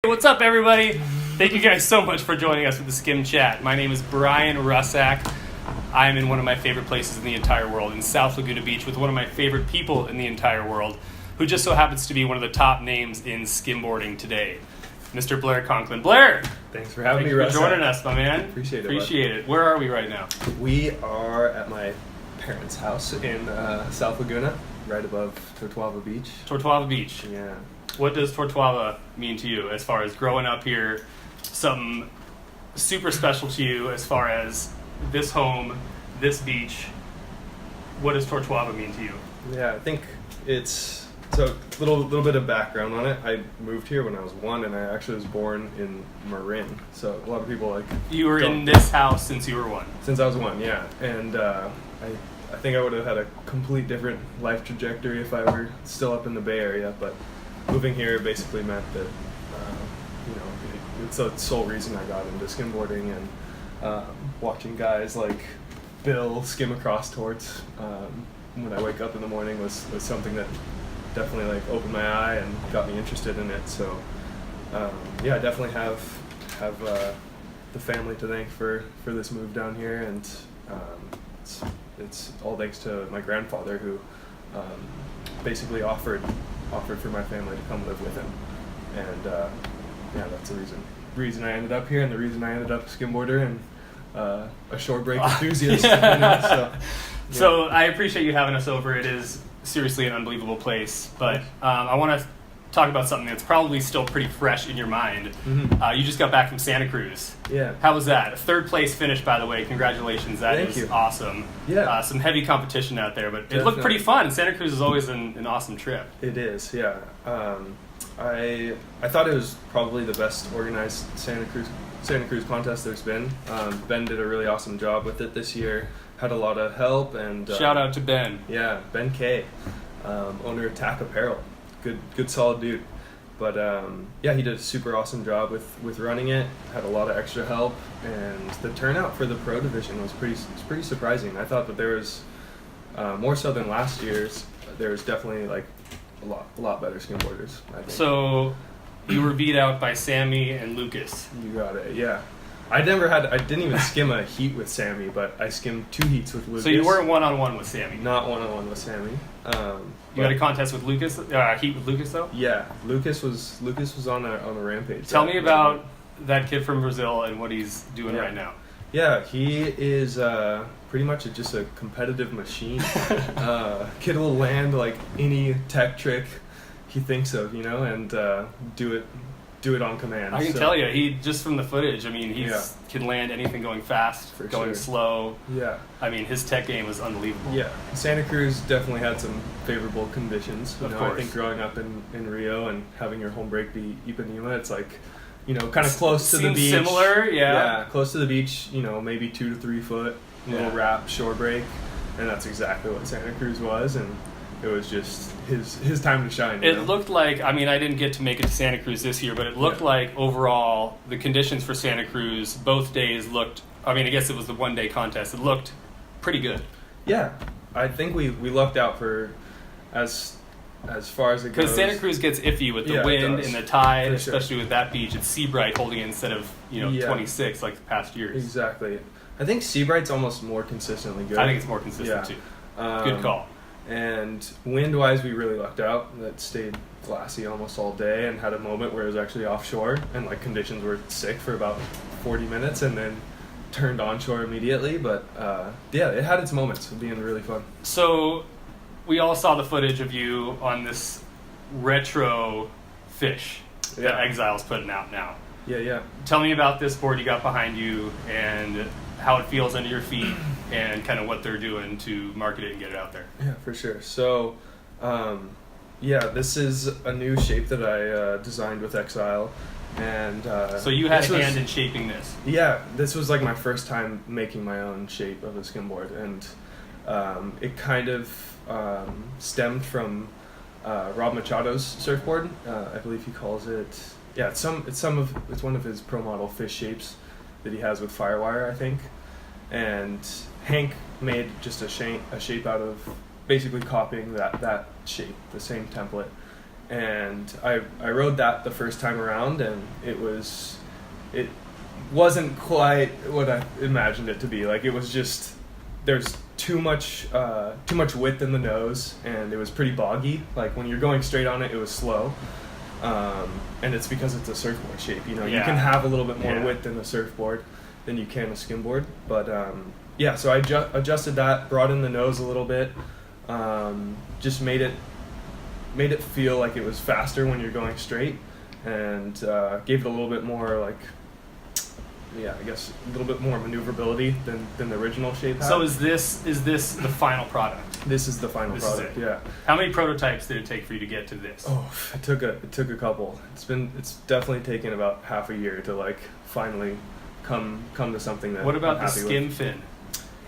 What's up, everybody? Thank you guys so much for joining us with the Skimchat. My name is Bryan Russak. I'm in one of my favorite places in the entire world, in South Laguna Beach, with one of my favorite people in the entire world, who just so happens to be one of the top names in skimboarding today, Mr. Blair Conklin. Blair! Thanks for having me, Thank you for Russak. joining us, my man. Appreciate it. Appreciate it. Where are we right now? We are at my parents' house in South Laguna, right above Tortuava Beach. Tortuava Beach. Yeah. What does Tortuava mean to you as far as growing up here? Something super special to you as far as this home, this beach. What does Tortuava mean to you? Yeah, I think it's so a little bit of background on it. I moved here when I was 1, and I actually was born in Marin. So a lot of people You were in this house since you were 1. Since I was 1, yeah, and I think I would have had a complete different life trajectory if I were still up in the Bay Area, but moving here basically meant that, it's the sole reason I got into skimboarding, and watching guys like Bill skim across torts when I wake up in the morning was something that definitely opened my eye and got me interested in it. So I definitely have the family to thank for this move down here, and it's all thanks to my grandfather, who basically offered for my family to come live with him, and that's the reason I ended up here, and the reason I ended up a skimboarder and a shore break enthusiast. So I appreciate you having us over. It is seriously an unbelievable place, but I want to talk about something that's probably still pretty fresh in your mind. Mm-hmm. You just got back from Santa Cruz. Yeah. How was that? A 3rd place finish, by the way. Congratulations. Thank you. Awesome. Yeah. Some heavy competition out there, but Definitely. It looked pretty fun. Santa Cruz is always an awesome trip. It is, yeah. I thought it was probably the best organized Santa Cruz contest there's been. Ben did a really awesome job with it this year. Had a lot of help, and Shout out to Ben. Yeah, Ben K, owner of Tack Apparel. Good solid dude. But he did a super awesome job with running it. Had a lot of extra help, and the turnout for the pro division was pretty surprising. I thought that there was more so than last year's. There was definitely a lot better skimboarders, I think. So you were beat out by Sammy and Lucas. You got it. Yeah. I didn't even skim a heat with Sammy, but I skimmed 2 heats with Lucas. So you weren't one-on-one with Sammy? Not one-on-one with Sammy. You had a contest with Lucas, heat with Lucas, though? Yeah, Lucas was on a rampage. Tell me about that kid from Brazil and what he's doing right now. Yeah, he is pretty much just a competitive machine. Kid will land any tech trick he thinks of, and do it on command. I can tell you, he just from the footage, I mean, he can land anything going fast, For going sure. slow. Yeah. I mean, his tech game was unbelievable. Yeah, Santa Cruz definitely had some favorable conditions. Of I course. think growing up in Rio and having your home break be Ipanema, it's kind of close to the Seems beach. similar, yeah. Yeah, close to the beach, maybe 2 to 3 foot, little wrap, shore break, and that's exactly what Santa Cruz was, and it was just his time to shine. It looked like, I mean, I didn't get to make it to Santa Cruz this year, but it looked like overall the conditions for Santa Cruz, both days looked, I mean, I guess it was the 1-day contest, it looked pretty good. Yeah, I think we lucked out for as far as it goes. Because Santa Cruz gets iffy with the Yeah, it wind does. and the tide, For sure. especially with that beach. It's Seabright holding it instead of 26 like the past years. Exactly. I think Seabright's almost more consistently good. I think it's more consistent too. Good call. And wind-wise, we really lucked out. That stayed glassy almost all day, and had a moment where it was actually offshore, and conditions were sick for about 40 minutes, and then turned onshore immediately. But it had its moments of being really fun. So we all saw the footage of you on this retro fish that Exile's putting out now. Yeah. Tell me about this board you got behind you and how it feels under your feet and kind of what they're doing to market it and get it out there. Yeah, for sure. So, this is a new shape that I designed with Exile. And so you had a hand in shaping this. Yeah, this was my first time making my own shape of a skimboard, and it kind of stemmed from Rob Machado's surfboard. I believe he calls it. Yeah, it's one of his pro model fish shapes that he has with Firewire, I think. And Hank made just a shape out of basically copying that shape, the same template. and I rode that the first time around, and it wasn't quite what I imagined it to be. Like, it was just, there's too much width in the nose, and it was pretty boggy. Like, when you're going straight on it, it was slow. And it's because it's a surfboard shape. You know, you can have a little bit more width in the surfboard than you can a skimboard. But so I adjusted that, brought in the nose a little bit, just made it feel like it was faster when you're going straight, and gave it a little bit more, like, I guess a little bit more maneuverability than the original shape had. So is this the final product? This is the final product. Yeah. How many prototypes did it take for you to get to this? Oh, it took a couple. It's definitely taken about half a year to, like, finally come to something that. What about I'm the happy skim with. fin?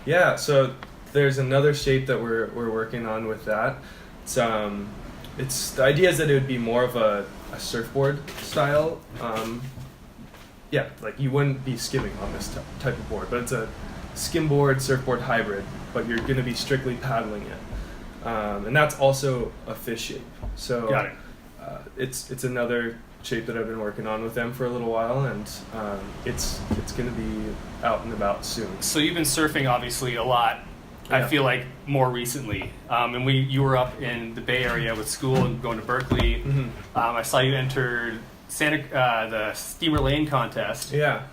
Yeah, so there's another shape that we're working on with that. It's the idea is that it would be more of a surfboard style. Like, you wouldn't be skimming on this type of board, but it's a skimboard surfboard hybrid, but you're going to be strictly paddling it, and that's also a fish shape. So got it. It's another shape that I've been working on with them for a little while, and it's going to be out and about soon. So you've been surfing obviously a lot. I feel like more recently, and you were up in the Bay Area with school and going to Berkeley. Mm-hmm. I saw you entered the Steamer Lane contest. Yeah.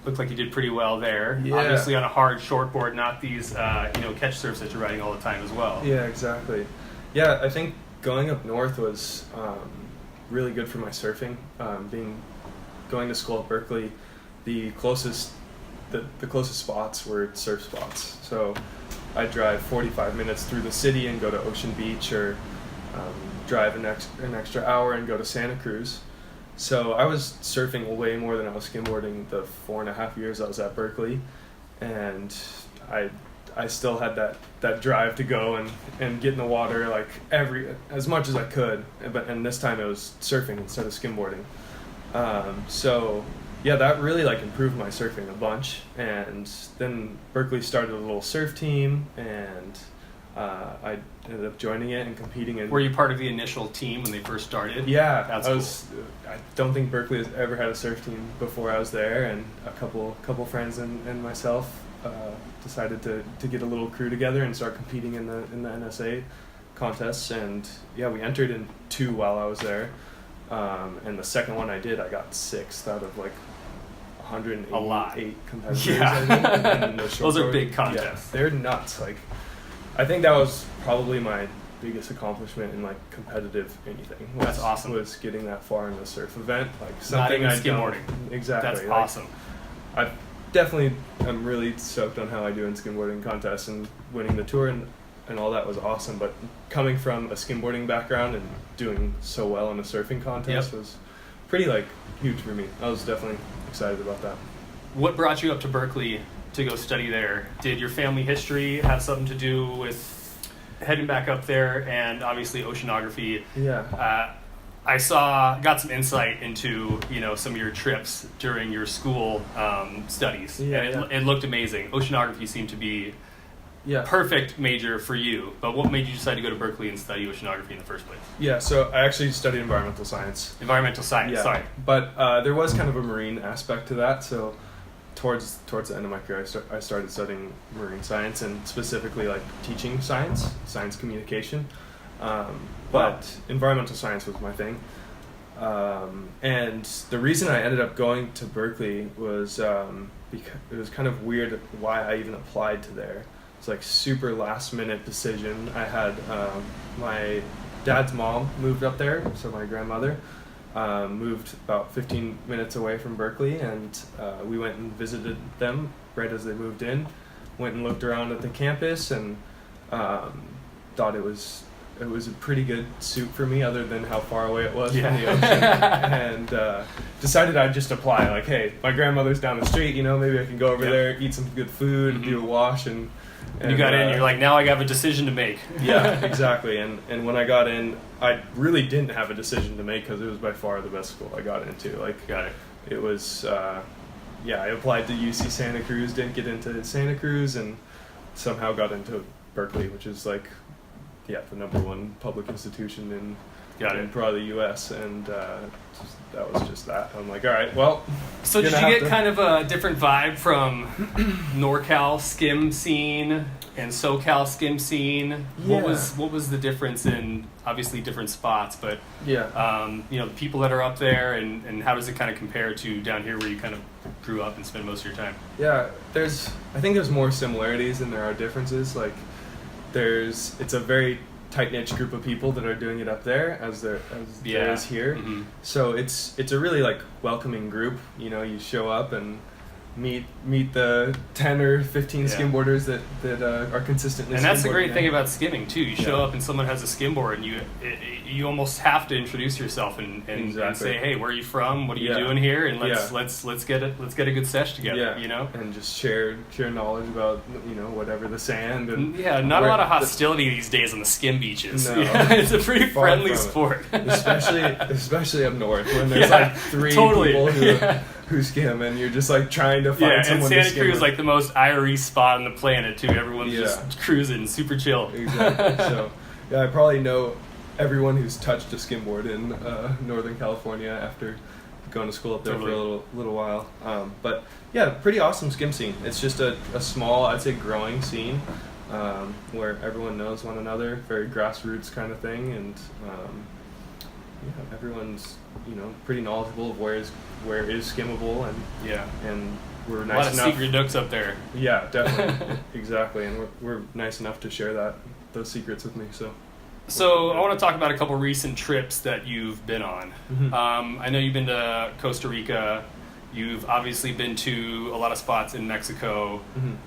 Looked like you did pretty well there. Yeah. Obviously on a hard shortboard, not these catch surfs that you're riding all the time as well. Yeah, exactly. Yeah, I think going up north was really good for my surfing. Going to school at Berkeley, the closest spots were surf spots. So I drive 45 minutes through the city and go to Ocean Beach, or drive an extra hour and go to Santa Cruz. So I was surfing way more than I was skimboarding the 4.5 years I was at Berkeley, and I still had that drive to go and get in the water, like, as much as I could, and this time it was surfing instead of skimboarding. That really, like, improved my surfing a bunch. And then Berkeley started a little surf team, and I ended up joining it and competing in. Were you part of the initial team when they first started? Yeah, that's cool. I don't think Berkeley has ever had a surf team before I was there, and a couple friends and myself decided to get a little crew together and start competing in the NSA contests. And we entered in 2 while I was there, and the second one I did, I got 6th out of, like, 188 competitors. Yeah. I think, those are big contests. Yeah, they're nuts. Like, I think that was probably my biggest accomplishment in, like, competitive anything. That's awesome. Was getting that far in a surf event, like, something not even skimboarding. Exactly. That's like, awesome. I'm really stoked on how I do in skimboarding contests, and winning the tour and all that was awesome. But coming from a skimboarding background and doing so well in a surfing contest was pretty, like, huge for me. I was definitely excited about that. What brought you up to Berkeley to go study there? Did your family history have something to do with heading back up there, and obviously oceanography? Yeah. I got some insight into some of your trips during your school studies, and it looked amazing. Oceanography seemed to be perfect major for you. But what made you decide to go to Berkeley and study oceanography in the first place? Yeah, so I actually studied environmental science. Environmental science, yeah. Sorry. But there was kind of a marine aspect to that, so towards the end of my career, I started studying marine science, and specifically, like, teaching science communication. But environmental science was my thing. And the reason I ended up going to Berkeley was because it was kind of weird why I even applied to there. It's like super last minute decision. I had my dad's mom moved up there, so my grandmother moved about 15 minutes away from Berkeley, and we went and visited them right as they moved in. Went and looked around at the campus, and thought it was a pretty good suit for me, other than how far away it was from the ocean, and decided I'd just apply. Like, hey, my grandmother's down the street, maybe I can go over there, eat some good food, do a wash, and you got in, you're like, now I have a decision to make. Yeah, exactly. And when I got in, I really didn't have a decision to make, because it was by far the best school I got into. Like, got it. It was, I applied to UC Santa Cruz, didn't get into Santa Cruz, and somehow got into Berkeley, which is, like, the #1 public institution Got in it. probably the U.S. and that was just that. I'm like, all right, well. So did you get kind of a different vibe from NorCal skim scene and SoCal skim scene? Yeah. What was the difference in, obviously different spots, but Yeah. the people that are up there, and how does it kind of compare to down here where you kind of grew up and spend most of your time? Yeah, I think there's more similarities than there are differences. Like, it's a very tight-knit group of people that are doing it up there as there is here. Mm-hmm. So it's a really like welcoming group. You show up and meet the 10 or 15 skimboarders that are consistently. And that's the skimboarding great there. thing about skimming too. You show up and someone has a skimboard, and you almost have to introduce yourself and say, hey, where are you from? What are you doing here? And let's get a good sesh together. Yeah. And just share knowledge about whatever the sand and not a lot of hostility these days on the skim beaches. No. It's a pretty friendly sport, especially up north when there's like three people who skim, and you're just like trying to find someone to skim. And Santa Cruz is like the most Irie spot on the planet too. Everyone's just cruising, super chill. Exactly. So I probably know everyone who's touched a skimboard in Northern California after going to school up there for a little while. But yeah, pretty awesome skim scene. It's just a small, I'd say, growing scene where everyone knows one another, very grassroots kind of thing, and everyone's pretty knowledgeable of where it is skimmable, and we're nice enough. A lot of secret nooks up there. Yeah, definitely. Exactly, and we're nice enough to share those secrets with me. So I want to talk about a couple recent trips that you've been on. Mm-hmm. I know you've been to Costa Rica. You've obviously been to a lot of spots in Mexico,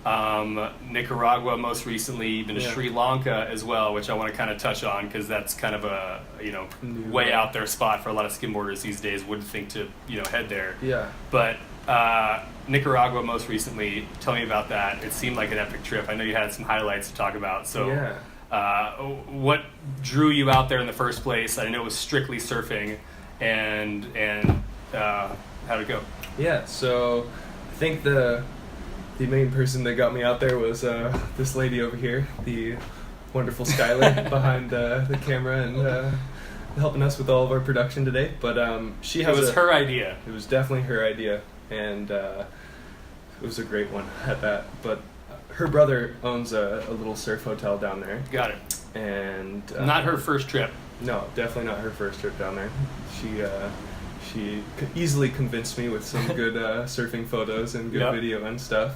Nicaragua most recently. You've been to Sri Lanka as well, which I want to kind of touch on because that's kind of a way out there spot for a lot of skimboarders these days. Wouldn't think to head there. Yeah. But Nicaragua most recently. Tell me about that. It seemed like an epic trip. I know you had some highlights to talk about. So what drew you out there in the first place? I know it was strictly surfing, and how'd it go? Yeah, so I think the main person that got me out there was this lady over here, the wonderful Skylar behind the camera and helping us with all of our production today. But it was her idea. It was definitely her idea, and it was a great one at that. But her brother owns a little surf hotel down there. Got it. And not her first trip. No, definitely not her first trip down there. She easily convinced me with some good surfing photos and good video and stuff.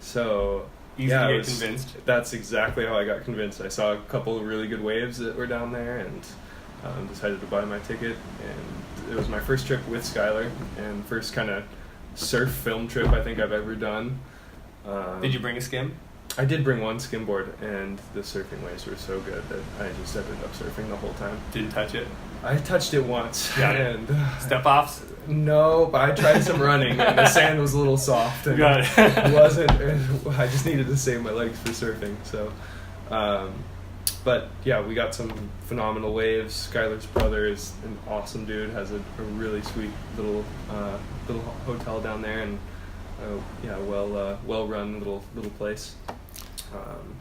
So Easy to get convinced. That's exactly how I got convinced. I saw a couple of really good waves that were down there and decided to buy my ticket. And it was my first trip with Skylar and first kind of surf film trip I think I've ever done. Did you bring a skim? I did bring one skimboard, and the surfing waves were so good that I just ended up surfing the whole time. Didn't touch it? I touched it once. Got it. And Step-offs? No, but I tried some running, and the sand was a little soft. And Got it. I just needed to save my legs for surfing. So, but yeah, we got some phenomenal waves. Skylar's brother is an awesome dude. Has a really sweet little hotel down there, and well run little place.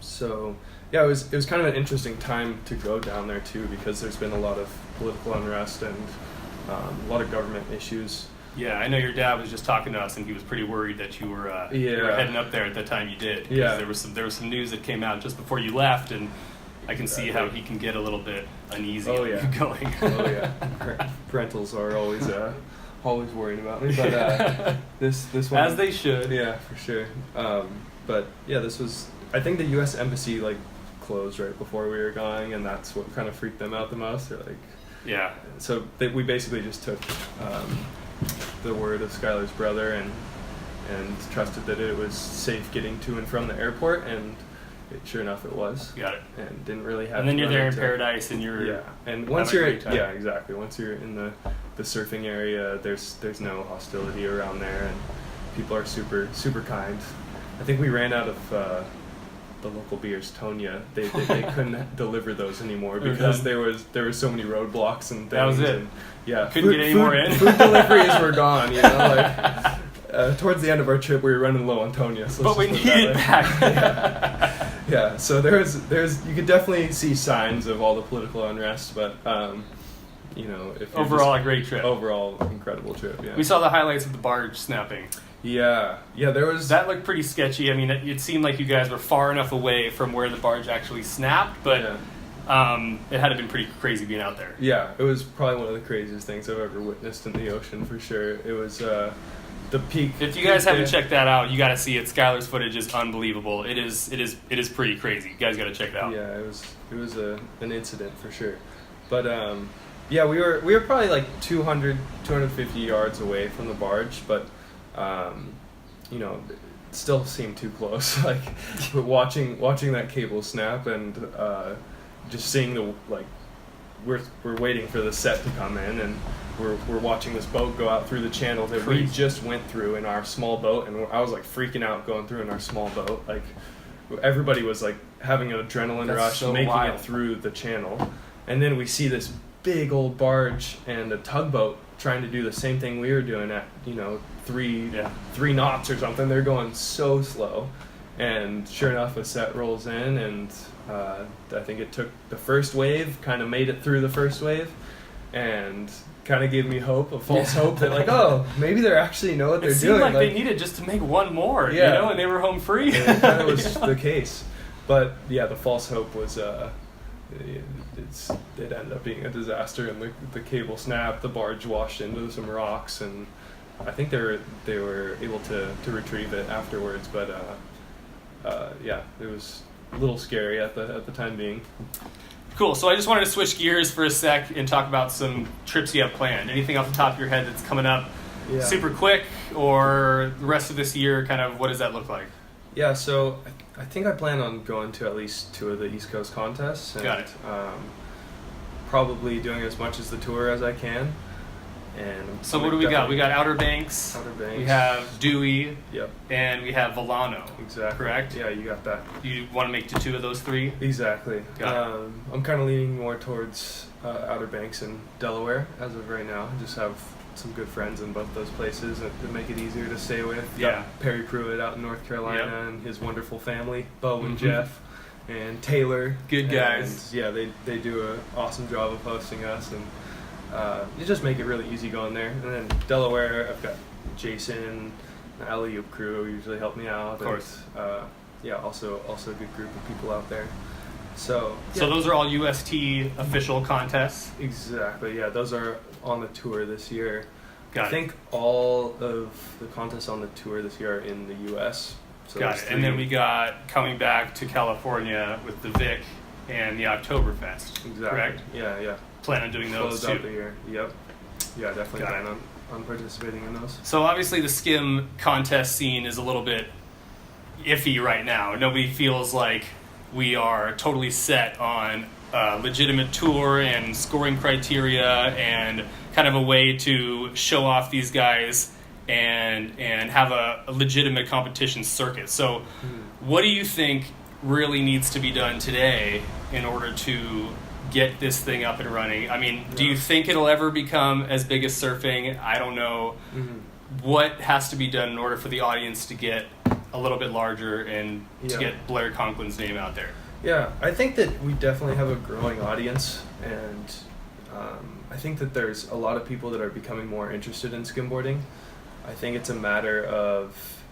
So yeah, it was kind of an interesting time to go down there too, because there's been a lot of political unrest and a lot of government issues. Yeah, I know your dad was just talking to us, and he was pretty worried that you were heading up there at the time you did. Yeah, there was some news that came out just before you left, and I can see how he can get a little bit uneasy going. Oh yeah, parentals are always worried about me, but this one, as they should. Yeah, for sure. But yeah, this was, I think the U.S. Embassy closed right before we were going, and that's what kind of freaked them out the most. Yeah. So we basically just took the word of Skylar's brother and trusted that it was safe getting to and from the airport, and sure enough, it was. Got it. And didn't really have. And then you're there in paradise, and you're and once you're exactly. Once you're in the surfing area, there's no hostility around there, and people are super super kind. I think we ran out of the local beers, Tonya. They couldn't deliver those anymore because there were so many roadblocks and things. That was it. And, yeah, couldn't get any more in. Food deliveries were gone. Towards the end of our trip, we were running low on Tonya. So but we need it back. Yeah. So there's you could definitely see signs of all the political unrest, but you know, if overall a great trip. Overall incredible trip. Yeah. We saw the highlights of the barge snapping. Yeah, there was that looked pretty sketchy. I mean, it seemed like you guys were far enough away from where the barge actually snapped, but it had to been pretty crazy being out there. Yeah, it was probably one of the craziest things I've ever witnessed in the ocean for sure. It was the peak. If you guys haven't checked that out, you got to see it. Skylar's footage is unbelievable. It is pretty crazy. You guys got to check it out. Yeah, it was an incident for sure. But yeah, we were probably like 200, 250 yards away from the barge, but you know, it still seemed too close. Like watching that cable snap and just seeing the like we're waiting for the set to come in, and we're watching this boat go out through the channel that we just went through in our small boat, and I was like freaking out going through in our small boat. Like everybody was like having an adrenaline rush making it through the channel, and then we see this big old barge and a tugboat trying to do the same thing we were doing at, you know, three knots or something. They're going so slow, and sure enough a set rolls in, and I think it took the first wave, kind of made it through the first wave, and kind of gave me hope, a false hope that like, oh, maybe they actually know what they're doing. It seemed like they needed just to make one more, you know, and they were home free. It kind of was the case. But yeah, the false hope was it ended up being a disaster, and the cable snapped, the barge washed into some rocks, and I think they were able to retrieve it afterwards, but yeah, it was a little scary at the time being. Cool. So I just wanted to switch gears for a sec and talk about some trips you have planned. Anything off the top of your head that's coming up super quick, or the rest of this year, kind of what does that look like? Yeah, so I think I plan on going to at least 2 of the East Coast contests. And, Got it. Probably doing as much as the tour as I can. And so what do we got? We got Outer Banks. We have Dewey. Yep. And we have Volano. Exactly. Correct? Yeah, you got that. You want to make to 2 of those 3? Exactly. Got it. I'm kind of leaning more towards Outer Banks and Delaware as of right now. I just have some good friends in both those places that make it easier to stay with. Got Perry Pruitt out in North Carolina and his wonderful family, Bo and Jeff and Taylor. Good guys. And, yeah, they do an awesome job of hosting us, and you just make it really easy going there. And then Delaware, I've got Jason, the Alley Oop crew usually help me out. Of course. And, yeah, also a good group of people out there. So those are all UST official contests? Exactly, yeah. Those are on the tour this year. I think all of the contests on the tour this year are in the U.S. So got it. And then we got coming back to California with the Vic and the Oktoberfest. Exactly. Correct? Yeah. Plan on doing those too. Close out the year. Yep. Yeah, definitely plan on participating in those. So obviously the skim contest scene is a little bit iffy right now. Nobody feels like we are totally set on a legitimate tour and scoring criteria and kind of a way to show off these guys and have a legitimate competition circuit. So what do you think really needs to be done today in order to get this thing up and running? I mean, do you think it'll ever become as big as surfing? I don't know. What has to be done in order for the audience to get a little bit larger and to get Blair Conklin's name out there? Yeah, I think that we definitely have a growing audience, and I think that there's a lot of people that are becoming more interested in skimboarding. I think it's a matter of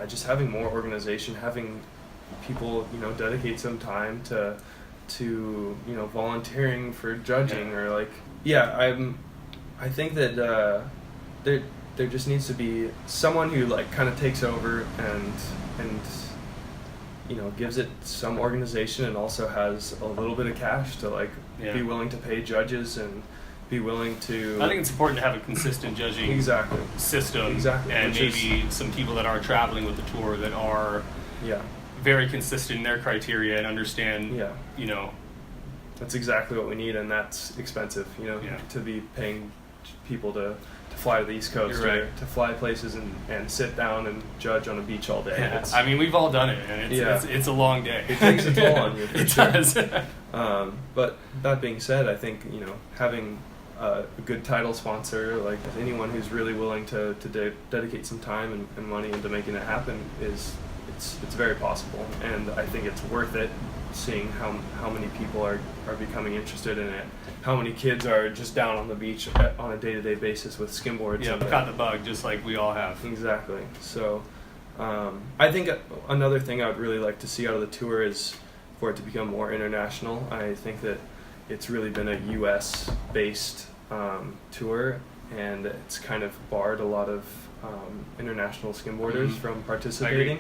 just having more organization, having people, you know, dedicate some time to you know, volunteering for judging or like I think that there just needs to be someone who like kind of takes over and you know, gives it some organization, and also has a little bit of cash to like be willing to pay judges and be willing to. I think it's important to have a consistent judging system, and maybe some people that are traveling with the tour that are very consistent in their criteria and understand. You know, that's exactly what we need, and that's expensive. You know, to be paying people to fly to the East Coast, or to fly places and sit down and judge on a beach all day. Yeah. I mean, we've all done it, and it's a long day. It takes a toll on you. It does. But that being said, I think, you know, having a good title sponsor, like anyone who's really willing to dedicate some time and money into making it happen, is it's very possible, and I think it's worth it. Seeing how many people are becoming interested in it, how many kids are just down on the beach on a day-to-day basis with skimboards. Yeah, caught the bug just like we all have. Exactly. So I think another thing I would really like to see out of the tour is for it to become more international. I think that it's really been a U.S. based tour, and it's kind of barred a lot of international skimboarders from participating.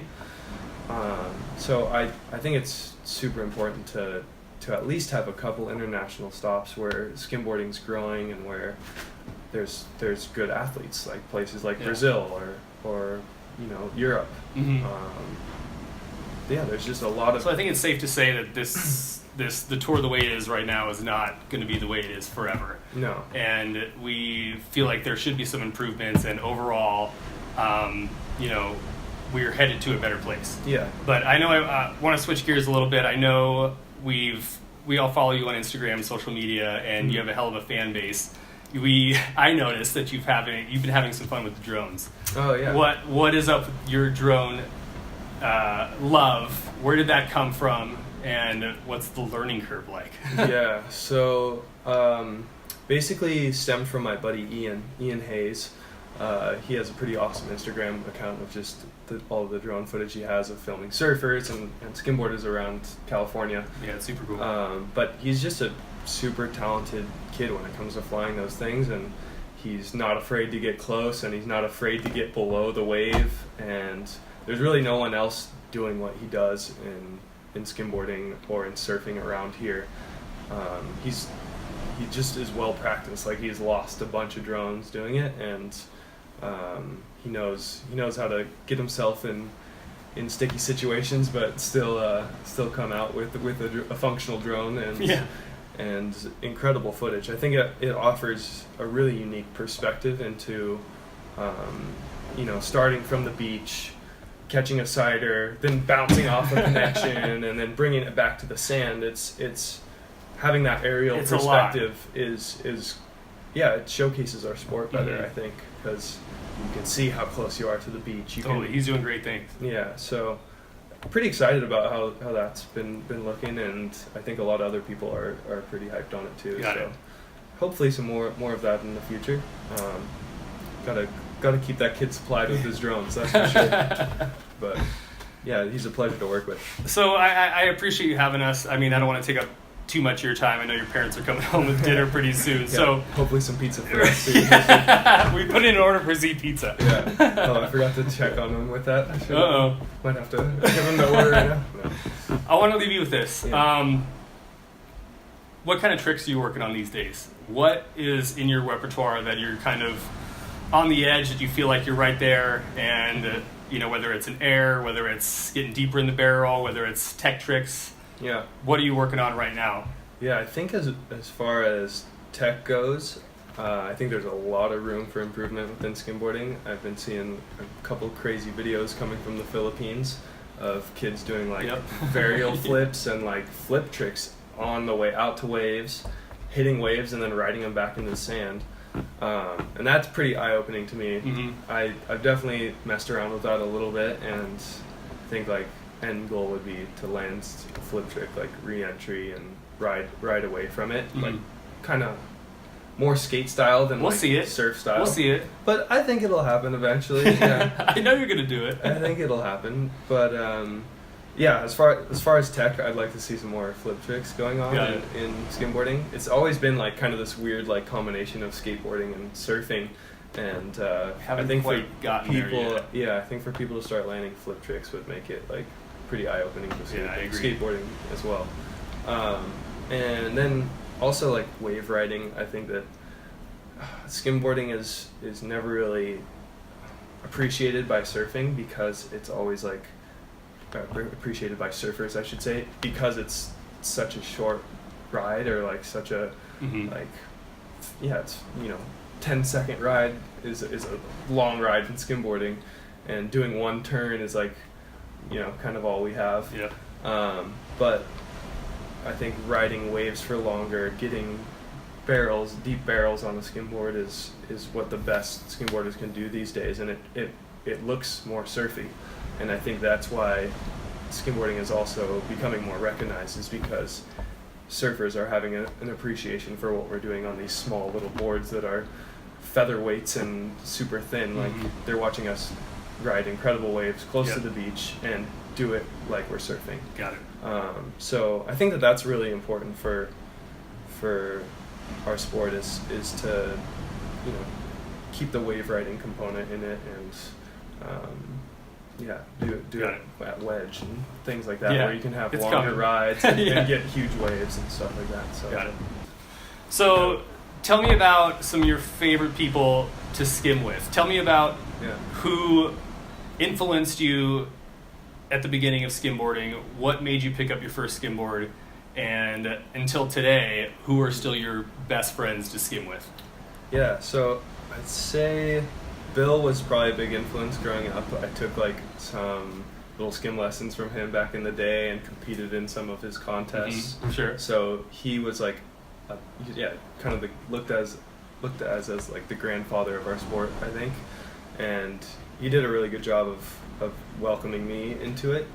So I think it's super important to at least have a couple international stops where skimboarding's growing and where there's good athletes, like places like Brazil or Europe. There's just a lot of. So I think it's safe to say that the tour the way it is right now is not going to be the way it is forever. No. And we feel like there should be some improvements, and overall, we're headed to a better place. Yeah. But I know I want to switch gears a little bit. I know we all follow you on Instagram, social media, and you have a hell of a fan base. I noticed that you've been having some fun with the drones. Oh yeah. What is up with your drone love? Where did that come from, and what's the learning curve like? Yeah. So basically stemmed from my buddy Ian Hayes. He has a pretty awesome Instagram account of just all of the drone footage he has of filming surfers and skimboarders around California. Yeah, it's super cool. But he's just a super talented kid when it comes to flying those things, and he's not afraid to get close, and he's not afraid to get below the wave, and there's really no one else doing what he does in skimboarding or in surfing around here. He just is well practiced. Like, he's lost a bunch of drones doing it, and he knows how to get himself in sticky situations, but still come out with a functional drone and incredible footage. I think it offers a really unique perspective into starting from the beach, catching a sider, then bouncing off a connection, and then bringing it back to the sand. It's having that aerial perspective is it showcases our sport better, I think, because you can see how close you are to the beach. He's doing great things. Yeah, so pretty excited about how that's been looking, and I think a lot of other people are pretty hyped on it too. Got it. Hopefully some more of that in the future. Gotta keep that kid supplied with his drones, that's for sure. But yeah, he's a pleasure to work with. So I appreciate you having us. I mean, I don't want to take up too much of your time. I know your parents are coming home with dinner pretty soon. Yeah, so hopefully some pizza for us too. We put in an order for Z Pizza. Yeah. Oh, I forgot to check on him with that. Uh-oh. Might have to give him the order right now. No. I want to leave you with this. Yeah. What kind of tricks are you working on these days? What is in your repertoire that you're kind of on the edge, that you feel like you're right there, and whether it's an air, whether it's getting deeper in the barrel, whether it's tech tricks? Yeah. What are you working on right now? Yeah, I think as far as tech goes, I think there's a lot of room for improvement within skimboarding. I've been seeing a couple crazy videos coming from the Philippines of kids doing varial flips and flip tricks on the way out to waves, hitting waves and then riding them back into the sand. And that's pretty eye-opening to me. Mm-hmm. I've definitely messed around with that a little bit, and I think end goal would be to land a flip trick, re-entry, and ride away from it, kind of more skate style than surf style. We'll see it. But I think it'll happen eventually. Yeah. I know you're gonna do it. I think it'll happen. But as far as tech, I'd like to see some more flip tricks going on in skimboarding. It's always been kind of this weird combination of skateboarding and surfing. And I think for people to start landing flip tricks would make it pretty eye-opening to skateboarding as well. And then also wave riding. I think that skimboarding is never really appreciated by surfing, because it's always appreciated by surfers, I should say, because it's such a short ride, or such a it's 10-second ride is a long ride in skimboarding, and doing one turn is kind of all we have. Yeah. But I think riding waves for longer, getting deep barrels on a skimboard is what the best skimboarders can do these days, and it looks more surfy. And I think that's why skimboarding is also becoming more recognized, is because surfers are having an appreciation for what we're doing on these small little boards that are featherweights and super thin. Like, they're watching us ride incredible waves close to the beach and do it like we're surfing. Got it. So I think that that's really important for our sport, is to, you know, keep the wave riding component in it, and do it at wedge and things like that, where you can have longer rides and get huge waves and stuff like that. So got it. So tell me about some of your favorite people to skim with. Tell me about who influenced you at the beginning of skimboarding. What made you pick up your first skimboard? And until today, who are still your best friends to skim with? Yeah, so I'd say Bill was probably a big influence growing up. I took like some little skim lessons from him back in the day and competed in some of his contests. Sure. So he was like, kind of looked at as like the grandfather of our sport, I think. And he did a really good job of welcoming me into it.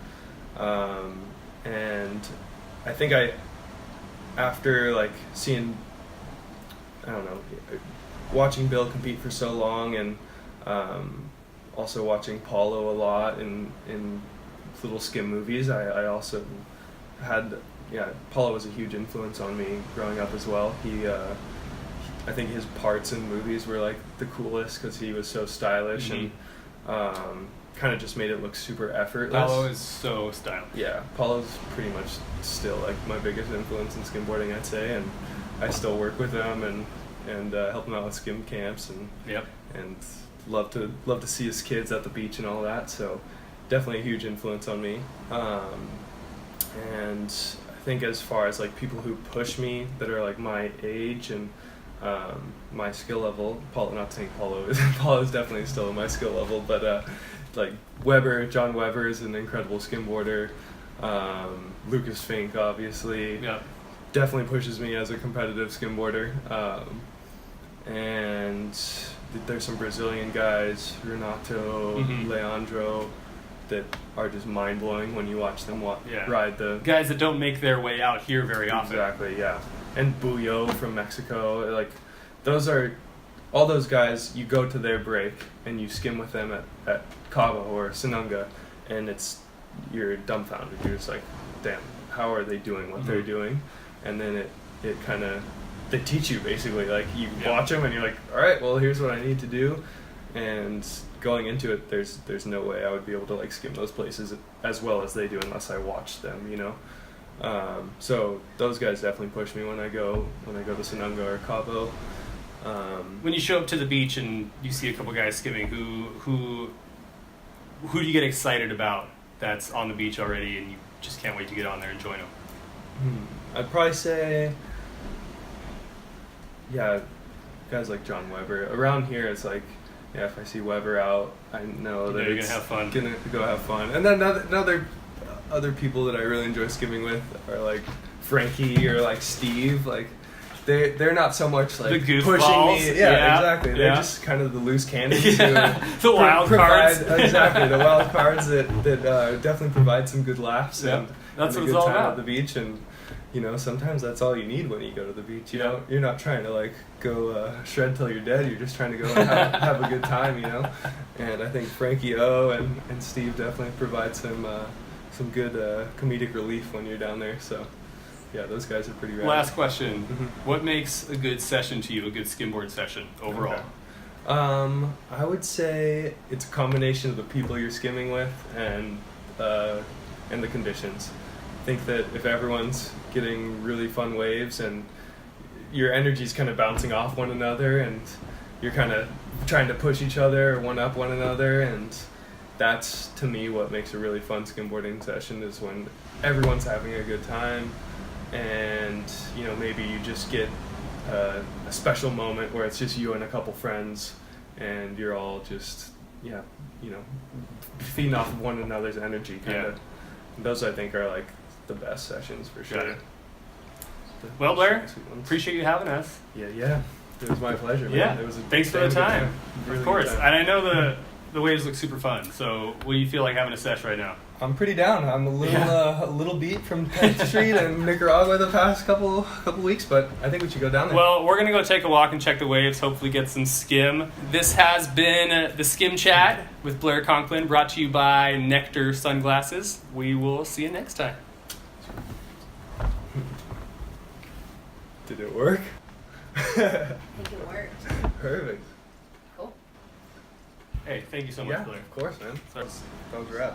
And I think after like seeing, I don't know, watching Bill compete for so long, and also watching Paulo a lot in little skim movies, I also had, Paulo was a huge influence on me growing up as well. I think his parts in movies were like the coolest because he was so stylish and kind of just made it look super effortless. Paulo is so stylish. Yeah, Paulo's pretty much still like my biggest influence in skimboarding, I'd say, and I still work with him and help him out with skim camps and love to see his kids at the beach and all that. So definitely a huge influence on me. And I think as far as like people who push me that are like my age and my skill level, not saying Paulo is definitely still at my skill level, but like John Weber is an incredible skimboarder. Lucas Fink obviously definitely pushes me as a competitive skimboarder. And there's some Brazilian guys, Renato, Leandro, that are just mind-blowing when you watch them ride the... Guys that don't make their way out here very often. Exactly, yeah. And Buyo from Mexico, like, all those guys, you go to their break and you skim with them at Cabo or Sinunga, and you're dumbfounded. You're just like, damn, how are they doing what they're doing? And then it kind of... They teach you, basically. Like, you watch them and you're like, all right, well, here's what I need to do. And going into it, there's no way I would be able to like skim those places as well as they do unless I watch them, you know. So those guys definitely push me when I go to Sinunga or Cabo. When you show up to the beach and you see a couple guys skimming, who do you get excited about that's on the beach already and you just can't wait to get on there and join them? I'd probably say, guys like John Weber. Around here, it's like, if I see Weber out, I know that you're it's gonna have fun. Gonna go have fun. And then other people that I really enjoy skimming with are like Frankie or like Steve. Like they're not so much like the pushing me. Yeah, exactly. They're Yeah. just kind of the loose cannons. The wild cards. Exactly, the wild cards that definitely provide some good laughs and that's a what good it's all time about. at the beach. And you know, sometimes that's all you need when you go to the beach. You're not trying to like go shred till you're dead. You're just trying to go and have a good time, you know. And I think Frankie O and Steve definitely provide some good comedic relief when you're down there. So yeah, those guys are pretty rad. Last question: What makes a good session to you? A good skimboard session overall? Okay. I would say it's a combination of the people you're skimming with and the conditions. I think that if everyone's getting really fun waves and your energy's kind of bouncing off one another and you're kind of trying to push each other or one up one another, and that's to me what makes a really fun skimboarding session, is when everyone's having a good time and you know, maybe you just get a special moment where it's just you and a couple friends and you're all just feeding off of one another's energy kind of. Those I think are like the best sessions for sure. Well, Blair, appreciate you having us. Yeah. It was my pleasure, man. Yeah. Thanks for the time. Really of course. Time. And I know The waves look super fun. So, what do you feel like having a sesh right now? I'm pretty down. I'm a little beat from 10th Street and Nicaragua the past couple weeks, but I think we should go down there. Well, we're gonna go take a walk and check the waves. Hopefully, get some skim. This has been the Skim Chat with Blair Conklin, brought to you by Nectar Sunglasses. We will see you next time. Did it work? I think it worked. Perfect. Cool. Hey, thank you so much, Yeah, Blair. of course, man. Sorry. That was rad.